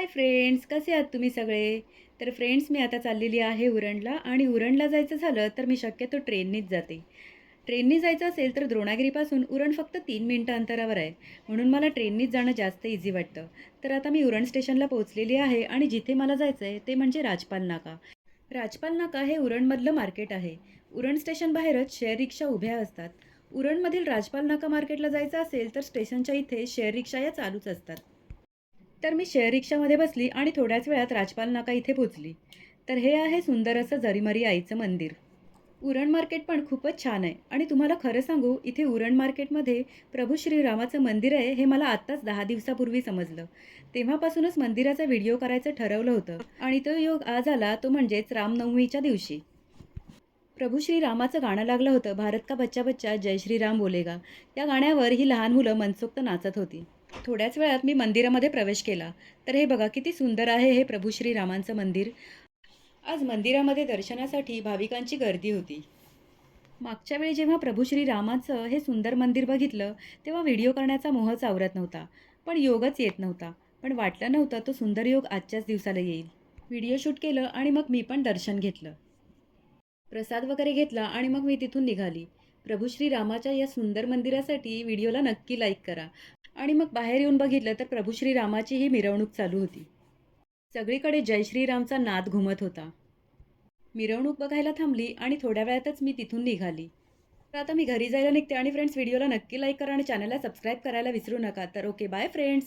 Hi friends, कसे आहात तुम्ही सगळे? तर फ्रेंड्स मी आता चाललेली आहे उरणला आणि उरणला जायचं झालं तर मी शक्यतो ट्रेननीच जाते. ट्रेननी जायचं असेल तर द्रोणागिरीपासून उरण फक्त 3 मिनिटं अंतरावर आहे. म्हणून मला ट्रेननीच जाणं जास्त इझी वाटतं. तर आता मी उरण स्टेशनला पोहोचलेली आहे आणि जिथे मला जायचं आहे ते म्हणजे राजपाल नाका. राजपाल नाका हे उरणमधलं मार्केट आहे. उरण स्टेशन बाहेरच शेअर रिक्षा उभ्या असतात. उरणमधील राजपाल नाका मार्केटला जायचं असेल तर स्टेशनच्या इथे शेअर रिक्षा या चालूच असतात. तर मी शेअर रिक्षामध्ये बसली आणि थोड्याच वेळात राजपाल नाका इथे पोचली. तर हे आहे सुंदर असं जरीमरी आईचं मंदिर. उरण मार्केट पण खूपच छान आहे आणि तुम्हाला खरं सांगू इथे उरण मार्केटमध्ये प्रभू श्रीरामाचं मंदिर आहे हे मला आत्ताच 10 दिवसापूर्वी समजलं. तेव्हापासूनच मंदिराचा व्हिडिओ करायचं ठरवलं होतं आणि तो योग आज आला तो म्हणजेच रामनवमीच्या दिवशी. प्रभू श्रीरामाचं गाणं लागलं होतं, भारत का बच्चा बच्चा जय श्रीराम बोलेगा. या गाण्यावर ही लहान मुलं मनसोक्त नाचत होती. थोड्याच वेळात मी मंदिरामध्ये प्रवेश केला. तर हे बघा किती सुंदर आहे हे प्रभू श्रीरामांचं मंदिर. आज मंदिरामध्ये दर्शनासाठी भाविकांची गर्दी होती. मागच्या वेळी जेव्हा प्रभू श्रीरामाचं हे सुंदर मंदिर बघितलं तेव्हा व्हिडिओ करण्याचा मोहच आवरत नव्हता. पण योगच येत नव्हता. पण वाटलं नव्हतं तो सुंदर योग आजच्याच दिवसाला येईल. व्हिडिओ शूट केलं आणि मग मी पण दर्शन घेतलं. प्रसाद वगैरे घेतला आणि मग मी तिथून निघाली. प्रभू श्रीरामाच्या या सुंदर मंदिरासाठी व्हिडिओला नक्की लाईक करा. आणि मग बाहेर येऊन बघितलं तर प्रभू श्रीरामाची ही मिरवणूक चालू होती. सगळीकडे जय श्रीरामचा नाद घुमत होता. मिरवणूक बघायला थांबली आणि थोड्या वेळातच मी तिथून निघाली. तर आता मी घरी जायला निघते आणि फ्रेंड्स व्हिडिओला नक्की लाईक करा आणि चॅनलला सबस्क्राईब करायला विसरू नका. तर ओके बाय फ्रेंड्स.